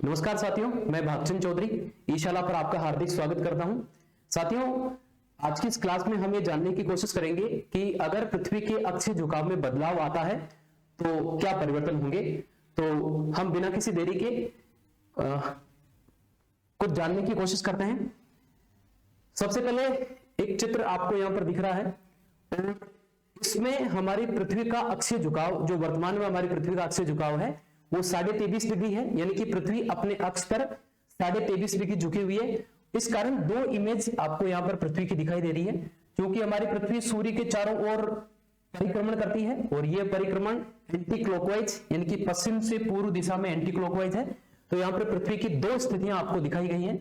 नमस्कार साथियों, मैं भागचंद चौधरी ईशाला पर आपका हार्दिक स्वागत करता हूं। साथियों, आज की इस क्लास में हम ये जानने की कोशिश करेंगे कि अगर पृथ्वी के अक्षीय झुकाव में बदलाव आता है तो क्या परिवर्तन होंगे। तो हम बिना किसी देरी के कुछ जानने की कोशिश करते हैं। सबसे पहले एक चित्र आपको यहां पर दिख रहा है और इसमें हमारी पृथ्वी का अक्षीय झुकाव, जो वर्तमान में हमारी पृथ्वी का अक्षीय झुकाव है वो 23.5 डिग्री है, यानी कि पृथ्वी अपने अक्ष पर 23.5 डिग्री झुकी हुई है। इस कारण दो इमेज आपको यहां पर पृथ्वी की दिखाई दे रही है, क्योंकि हमारी पृथ्वी सूर्य के चारों ओर परिक्रमण करती है और यह परिक्रमण एंटी क्लॉकवाइज यानी कि पश्चिम से पूर्व दिशा में एंटी क्लॉकवाइज है। तो यहां पर पृथ्वी की दो स्थितियां आपको दिखाई गई हैं।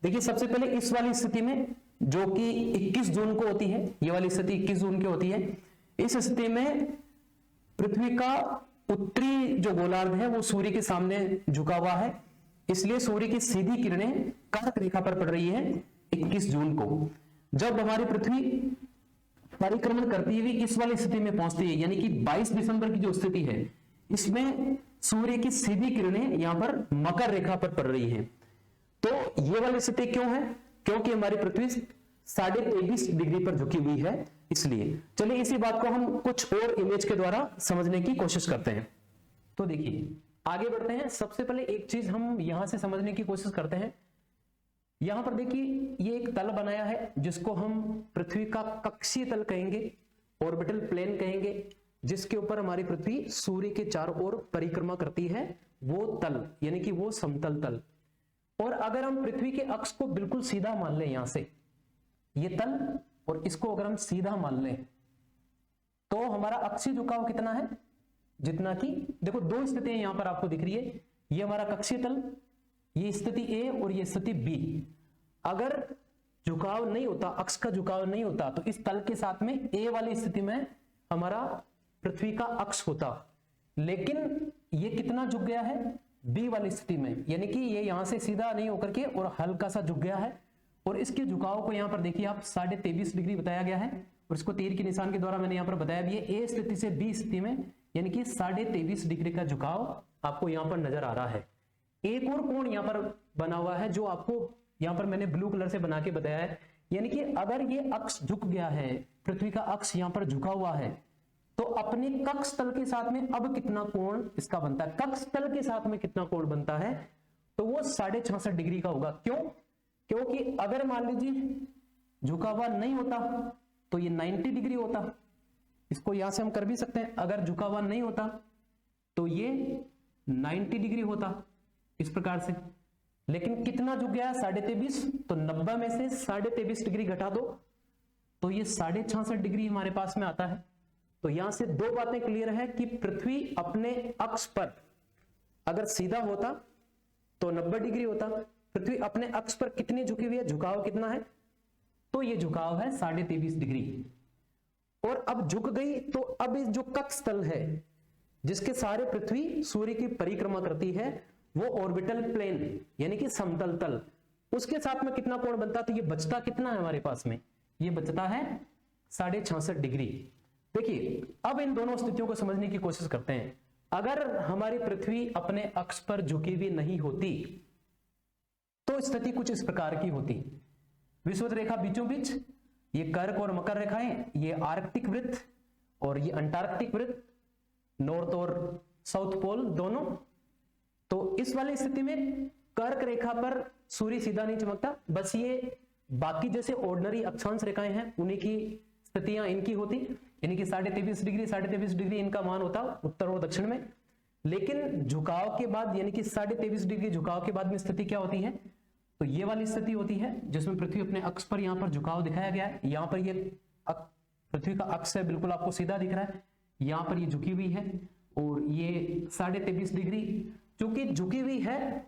देखिए, सबसे पहले इस वाली स्थिति में जो कि 21 जून को होती है, ये वाली स्थिति 21 जून की होती है। इस स्थिति में पृथ्वी का उत्तरी जो गोलार्ध है वो सूर्य के सामने झुका हुआ है, इसलिए सूर्य की सीधी किरणें कर्क रेखा पर पड़ रही है 21 जून को। जब हमारी पृथ्वी परिक्रमण करती हुई इस वाली स्थिति में पहुंचती है, यानी कि 22 दिसंबर की जो स्थिति है, इसमें सूर्य की सीधी किरणें यहां पर मकर रेखा पर पड़ रही है। तो ये वाली स्थिति क्यों है? क्योंकि हमारी पृथ्वी 23.5 डिग्री पर झुकी हुई है, इसलिए। चलिए इसी बात को हम कुछ और इमेज के द्वारा समझने की कोशिश करते हैं। तो देखिए, आगे बढ़ते हैं। सबसे पहले एक चीज हम यहां से समझने की कोशिश करते हैं। यहां पर देखिए, ये एक तल बनाया है जिसको हम पृथ्वी का कक्षीय तल कहेंगे, ऑर्बिटल प्लेन कहेंगे, जिसके ऊपर हमारी पृथ्वी सूर्य के चारों ओर परिक्रमा करती है, वो तल यानी कि वो समतल तल। और अगर हम पृथ्वी के अक्ष को बिल्कुल सीधा मान लें, यहां से ये तल और इसको अगर हम सीधा मान लें तो हमारा अक्षीय झुकाव कितना है? जितना कि देखो, दो स्थितियां यहां पर आपको दिख रही है। ये हमारा कक्षीय तल, ये स्थिति ए और ये स्थिति बी। अगर झुकाव नहीं होता, अक्ष का झुकाव नहीं होता, तो इस तल के साथ में ए वाली स्थिति में हमारा पृथ्वी का अक्ष होता। लेकिन ये कितना झुक गया है? बी वाली स्थिति में, यानी कि ये यहां से सीधा नहीं होकर के और हल्का सा झुक गया है। और इसके झुकाव को यहां पर देखिए आप 23.5 डिग्री बताया गया है और इसको तीर के निशान के द्वारा मैंने यहां पर बताया भी है। ए स्थिति से बी स्थिति में यानी कि 23.5 डिग्री का झुकाव आपको यहां पर नजर आ रहा है। एक और कोण यहां पर बना हुआ है जो आपको यहां पर मैंने ब्लू कलर से बना के बताया है, यानी कि अगर ये अक्ष झुक गया है, पृथ्वी का अक्ष यहां पर झुका हुआ है, तो अपने कक्ष तल के साथ में अब कितना कोण इसका बनता है? कक्ष तल के साथ में कितना कोण बनता है? तो वो 66.5 डिग्री का होगा। क्यों? क्योंकि अगर मान लीजिए झुका हुआ नहीं होता तो ये 90 डिग्री होता। इसको यहां से हम कर भी सकते हैं, अगर झुका हुआ नहीं होता तो ये 90 डिग्री होता, इस प्रकार से। लेकिन कितना झुक गया? 23.5, तो 90 में से 23.5 डिग्री घटा दो तो ये 66.5 डिग्री हमारे पास में आता है। तो यहां से दो बातें क्लियर है कि पृथ्वी अपने अक्ष पर अगर सीधा होता तो 90 डिग्री होता। पृथ्वी अपने अक्ष पर कितनी झुकी हुई है? झुकाव कितना है? तो ये झुकाव है 23.5 डिग्री। और अब झुक गई तो अब इस जो कक्ष तल है जिसके सारे पृथ्वी सूर्य की परिक्रमा करती है, वो ऑर्बिटल प्लेन यानी कि समतल तल, उसके साथ में कितना कोण बनता? तो ये बचता कितना है हमारे पास में? ये बचता है 66.5 डिग्री। देखिए, अब इन दोनों स्थितियों को समझने की कोशिश करते हैं। अगर हमारी पृथ्वी अपने अक्ष पर झुकी हुई नहीं होती तो स्थिति कुछ इस प्रकार की होती। विषुवत रेखा बीचों बीच, ये कर्क और मकर रेखाएं, ये आर्कटिक वृत्त और ये अंटार्कटिक वृत्त, नॉर्थ और साउथ पोल दोनों। तो इस वाली स्थिति में कर्क रेखा पर सूर्य सीधा नहीं चमकता, बस ये बाकी जैसे ऑर्डिनरी अक्षांश रेखाएं हैं उन्हीं की स्थितियां इनकी होती, यानी कि 23.5 डिग्री इनका मान होता उत्तर और दक्षिण में। लेकिन झुकाव के बाद यानी कि 23.5 डिग्री झुकाव के बाद में स्थिति क्या होती है? तो ये वाली स्थिति होती है जिसमें पृथ्वी अपने अक्ष पर यहां पर झुकाव दिखाया गया है। यहां पर ये पृथ्वी का अक्ष है, बिल्कुल आपको सीधा दिख रहा है, यहां पर ये झुकी हुई है और ये 23.5 डिग्री चूंकि झुकी हुई है,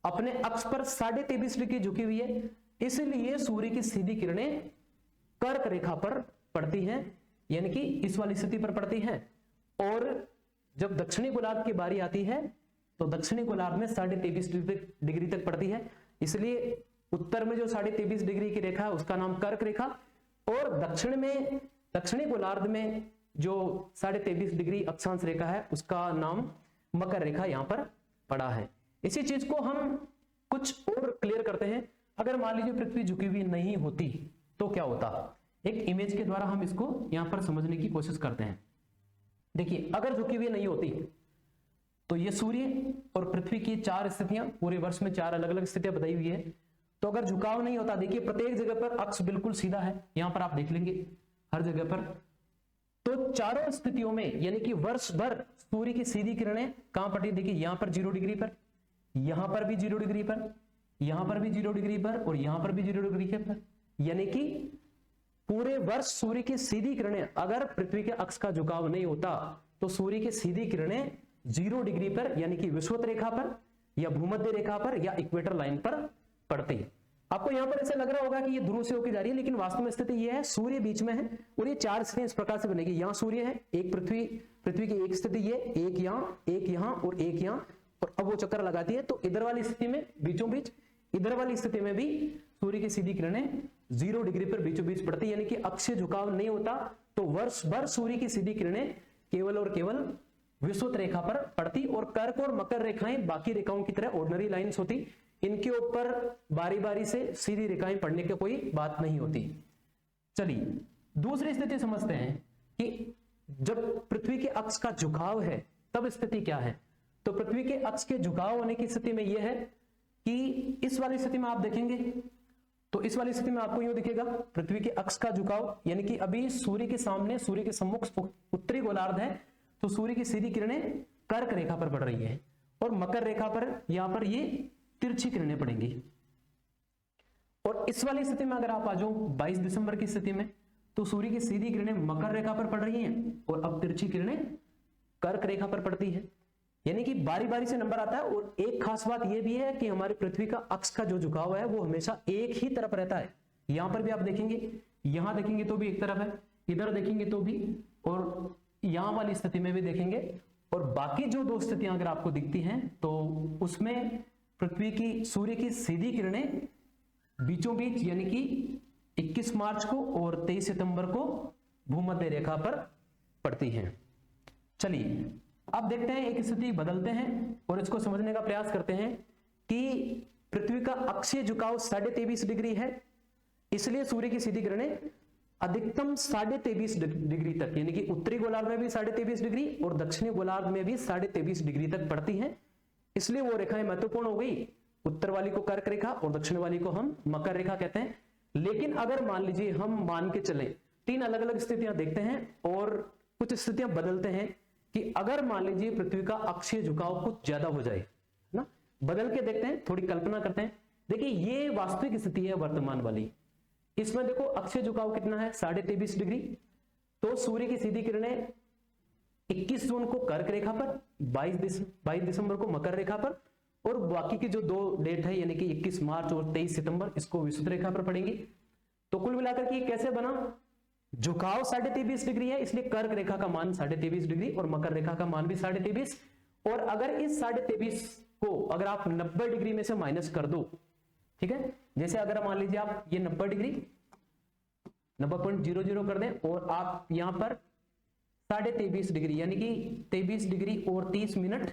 अपने अक्ष पर 23.5 डिग्री झुकी हुई है, इसलिए सूर्य की सीधी किरणें कर्क रेखा पर पड़ती हैं, यानी कि इस वाली स्थिति पर पड़ती हैं। और जब दक्षिणी गोलार्ध की बारी आती है तो दक्षिणी गोलार्ध में 23.5 डिग्री तक पड़ती है, इसलिए उत्तर में जो 23.5 डिग्री की रेखा है उसका नाम कर्क रेखा, और दक्षिण में दक्षिणी गोलार्ध में जो 23.5 डिग्री अक्षांश रेखा है उसका नाम मकर रेखा यहां पर पड़ा है। इसी चीज को हम कुछ और क्लियर करते हैं। अगर मान लीजिए पृथ्वी झुकी हुई नहीं होती तो क्या होता, एक इमेज के द्वारा हम इसको यहां पर समझने की कोशिश करते हैं। देखिए, अगर झुकी हुई नहीं होती तो ये सूर्य और पृथ्वी की 4 स्थितियां, पूरे वर्ष में 4 अलग अलग स्थितियां बताई हुई है। तो अगर झुकाव नहीं होता, देखिए प्रत्येक जगह पर अक्ष बिल्कुल सीधा है, यहां पर आप देख लेंगे हर जगह पर। तो चारों स्थितियों में यानी कि वर्ष भर सूर्य की सीधी किरणें कहां पड़ती, देखिए यहां पर 0 डिग्री पर, यहां पर भी 0 डिग्री पर, यहां पर भी 0 डिग्री पर और यहां पर भी 0 डिग्री पर। यानी कि पूरे वर्ष सूर्य की सीधी किरणें, अगर पृथ्वी के अक्ष का झुकाव नहीं होता तो सूर्य की सीधी किरणें 0 डिग्री पर यानी कि विषुवत रेखा पर या भूमध्य रेखा पर या इक्वेटर लाइन पर पड़ती। आपको यहां पर ऐसा लग रहा होगा कि ये ध्रुव से होकर जा रही है, लेकिन वास्तव में स्थिति यह है, सूर्य बीच में है और ये 4 स्थितियां इस प्रकार से बनेगी। यहां सूर्य है, एक पृथ्वी की एक स्थिति ये, एक यहां और एक यहां, और अब वो चक्कर लगाती है। तो इधर वाली स्थिति में बीचों बीच, इधर वाली स्थिति में भी सूर्य की सीधी किरणें 0 डिग्री पर बीचों बीच पड़ती, यानी कि अक्षीय झुकाव नहीं होता तो वर्ष भर सूर्य की सीधी किरणें केवल और केवल विषुवत रेखा पर पड़ती, और कर्क और मकर रेखाएं बाकी रेखाओं की तरह ऑर्डिनरी लाइंस होती, इनके ऊपर बारी बारी से सीधी रेखाएं पड़ने की कोई बात नहीं होती। चलिए दूसरी स्थिति समझते हैं कि जब पृथ्वी के अक्ष का झुकाव है तब स्थिति क्या है। तो पृथ्वी के अक्ष के झुकाव होने की स्थिति में यह है कि इस वाली स्थिति में आप देखेंगे तो इस वाली स्थिति में आपको यूं दिखेगा, पृथ्वी के अक्ष का झुकाव यानी कि अभी सूर्य के सामने, सूर्य के सम्मुख उत्तरी गोलार्ध है, तो सूर्य की सीधी किरणें कर्क रेखा पर पड़ रही है और मकर रेखा पर यहां पर ये तिरछी किरणें पड़ेंगी। और इस वाली स्थिति में अगर आप आ जाओ 22 दिसंबर की स्थिति में, तो सूर्य की सीधी किरणें मकर रेखा पर पड़ रही हैं और अब तिरछी किरणें कर्क रेखा पर पड़ती है, यानी कि बारी बारी से नंबर आता है। और एक खास बात यह भी है कि हमारी पृथ्वी का अक्ष का जो झुकाव है वो हमेशा एक ही तरफ रहता है। यहां पर भी आप देखेंगे, यहां देखेंगे तो भी एक तरफ है, इधर देखेंगे तो भी, और यहां वाली स्थिति में भी देखेंगे। और बाकी जो 2 स्थितियां अगर आपको दिखती हैं तो उसमें पृथ्वी की, सूर्य की सीधी किरणें बीचों बीच यानी कि 21 मार्च को और 23 सितंबर को भूमध्य रेखा पर पड़ती हैं। चलिए अब देखते हैं, एक स्थिति बदलते हैं और इसको समझने का प्रयास करते हैं कि पृथ्वी का अक्षीय झुकाव 23.5 डिग्री है, इसलिए सूर्य की सीधी किरणें अधिकतम 23.5 डिग्री तक, यानी कि उत्तरी गोलार्ध में भी 23.5 डिग्री और दक्षिणी गोलार्ध में भी 23.5 डिग्री तक पड़ती हैं। इसलिए वो रेखाएं महत्वपूर्ण हो गई, उत्तर वाली को कर्क रेखा और दक्षिण वाली को हम मकर रेखा कहते हैं। लेकिन अगर मान लीजिए हम मान के चलें, 3 अलग अलग स्थितियां देखते हैं और कुछ स्थितियां बदलते हैं कि अगर मान लीजिए पृथ्वी का अक्षीय झुकाव कुछ ज्यादा हो जाए ना, बदल के देखते हैं, थोड़ी कल्पना करते हैं। देखिए ये वास्तविक स्थिति है वर्तमान वाली, इसमें देखो अक्षीय झुकाव कितना है 23.5 डिग्री, तो सूर्य की सीधी किरणें 21 जून को कर्क रेखा पर, 22 दिसंबर को मकर रेखा पर, और बाकी की जो 2 डेट है यानी कि 21 मार्च और 23 सितंबर इसको विषुवत रेखा पर पड़ेंगी। तो कुल मिलाकर के कैसे बना, झुकाव 23.5 डिग्री है, इसलिए कर्क रेखा का मान 23.5 डिग्री और मकर रेखा का मान भी 23.5। और अगर इस 23.5 को अगर आप 90 डिग्री में से माइनस कर दो, ठीक है, जैसे अगर मान लीजिए आप ये 90 डिग्री 90.00 कर दें और आप यहां पर 23.5 डिग्री यानी कि 23 डिग्री और 30 मिनट,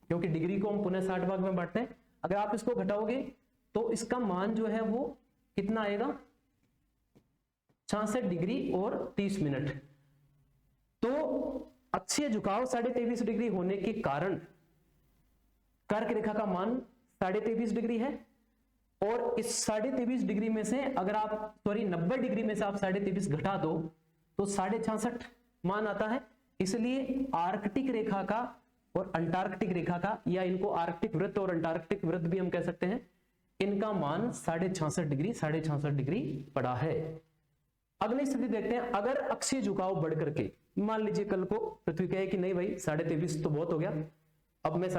क्योंकि डिग्री को हम पुनः 60 भाग में बांटते हैं, अगर आप इसको घटाओगे तो इसका मान जो है वो कितना आएगा 66 डिग्री और 30 मिनट। तो अक्षीय झुकाव 23.5 डिग्री होने के कारण कर्क रेखा का मान 23.5 डिग्री है, और इस 23.5 डिग्री में से अगर आप 90 डिग्री में से आप 23.5 घटा दो तो 66.5 मान आता है। इसलिए आर्कटिक रेखा का और अंटार्कटिक रेखा का, या इनको आर्कटिक वृत्त और अंटार्कटिक वृत्त भी हम कह सकते हैं, इनका मान 66.5 डिग्री पड़ा है। अगली स्थिति देखते हैं, अगर अक्षीय झुकाव बढ़ करके मान लीजिए कल को पृथ्वी कहे कि नहीं भाई 23.5 तो बहुत हो गया, अब मैं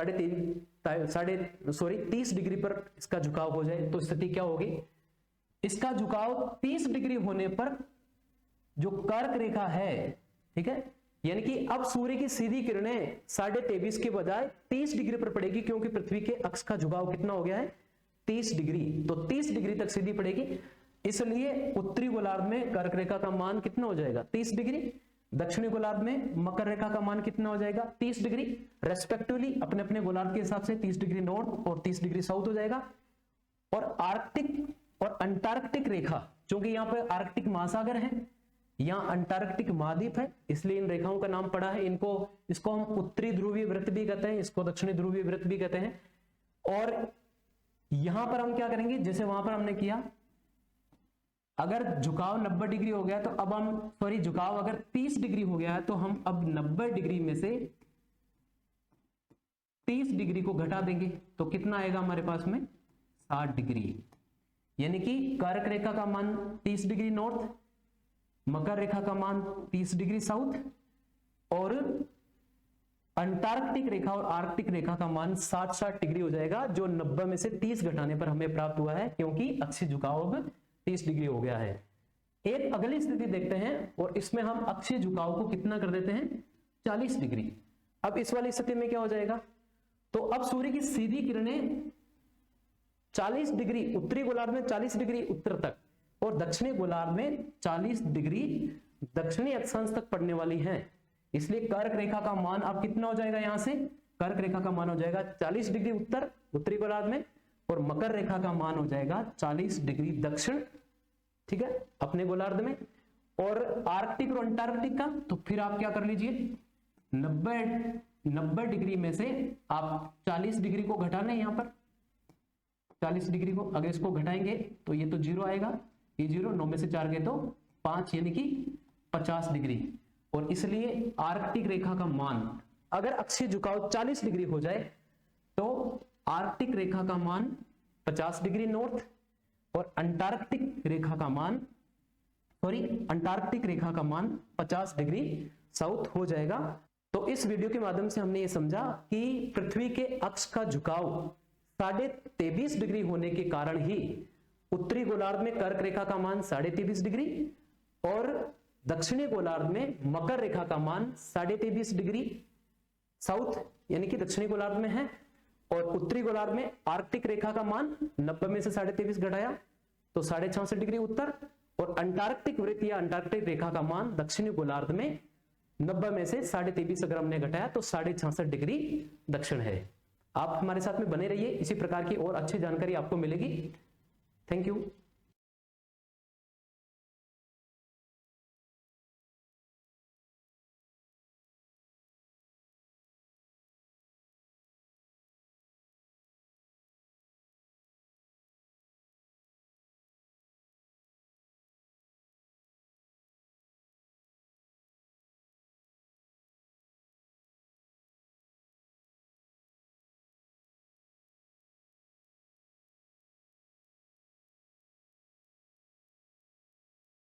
30 डिग्री पर इसका झुकाव हो जाए, तो स्थिति क्या होगी, इसका झुकाव 30 डिग्री होने पर जो कर्क रेखा है, ठीक है, यानी कि अब सूर्य की सीधी किरणें 23.5 के बजाय 30 डिग्री पर पड़ेगी, क्योंकि पृथ्वी के अक्ष का झुकाव कितना हो गया है 30 डिग्री, तो 30 डिग्री तक सीधी पड़ेगी। इसलिए उत्तरी गोलार्ध में कर्क रेखा का मान कितना हो जाएगा 30 डिग्री, दक्षिणी गोलार्ध में मकर रेखा का मान कितना हो जाएगा 30 डिग्री, रेस्पेक्टिवली अपने अपने गोलार्ध के हिसाब से 30 डिग्री नॉर्थ और 30 डिग्री साउथ हो जाएगा। और आर्कटिक और अंटार्कटिक रेखा, क्योंकि यहाँ पे आर्कटिक महासागर है, यहाँ अंटार्कटिक महाद्वीप है, इसलिए इन रेखाओं का नाम पड़ा है। इसको हम उत्तरी ध्रुवीय वृत्त भी कहते हैं, इसको दक्षिणी ध्रुवीय वृत्त भी कहते हैं। और यहां पर हम क्या करेंगे, जैसे वहां पर हमने किया, अगर झुकाव 90 डिग्री हो गया तो अब हम झुकाव अगर 30 डिग्री हो गया है तो हम अब 90 डिग्री में से 30 डिग्री को घटा देंगे तो कितना आएगा हमारे पास में 60 डिग्री। यानी कि कर्क रेखा का मान 30 डिग्री नॉर्थ, मकर रेखा का मान 30 डिग्री साउथ और अंटार्कटिक रेखा और आर्कटिक रेखा का मान 60 डिग्री हो जाएगा, जो 90 में से 30 घटाने पर हमें प्राप्त हुआ है, क्योंकि अक्षीय झुकाव अब 30 डिग्री हो गया है। एक अगली स्थिति देखते हैं और इसमें हम अक्षीय झुकाव को कितना कर देते हैं 40 डिग्री। अब इस वाली स्थिति में क्या हो जाएगा, तो अब सूर्य की सीधी किरणें 40 डिग्री उत्तरी गोलार्ध में 40 डिग्री उत्तर तक और दक्षिणी गोलार्ध में 40 डिग्री दक्षिणी अक्षांश तक पड़ने वाली हैं। इसलिए कर्क रेखा का मान अब कितना हो जाएगा, यहां से कर्क रेखा का मान हो जाएगा 40 डिग्री उत्तर उत्तरी गोलार्ध में और मकर रेखा का मान हो जाएगा 40 डिग्री दक्षिण, ठीक है, अपने गोलार्ध में। और आर्कटिक और अंटार्कटिक का तो फिर आप क्या कर लीजिए 90 डिग्री में से आप 40 डिग्री को घटाना है, यहां पर 40 डिग्री को अगर इसको घटाएंगे तो ये तो 0 आएगा, ये 0, 9 में से 4 गए तो 5 यानी कि 50 डिग्री। और इसलिए आर्कटिक रेखा का मान अगर अक्षीय झुकाव 40 डिग्री हो जाए तो आर्कटिक रेखा का मान 50 डिग्री नॉर्थ और अंटार्कटिक रेखा का मान अंटार्कटिक रेखा का मान 50 डिग्री साउथ हो जाएगा। तो इस वीडियो के माध्यम से हमने ये समझा कि पृथ्वी के अक्ष का झुकाव 23.5 डिग्री होने के कारण ही उत्तरी गोलार्ध में कर्क रेखा का मान 23.5 डिग्री और दक्षिणी गोलार्ध में मकर रेखा का मान 23.5 डिग्री साउथ यानी कि दक्षिणी गोलार्ध में है और उत्तरी गोलार्ध में आर्कटिक रेखा का मान 90 में से 23.5 घटाया तो 66.5 डिग्री उत्तर और अंटार्कटिक वृत्त या अंटार्कटिक रेखा का मान दक्षिणी गोलार्ध में 90 में से 23.5 अगर हमने घटाया तो 66.5 डिग्री दक्षिण है। आप हमारे साथ में बने रहिए, इसी प्रकार की और अच्छी जानकारी आपको मिलेगी। Thank you.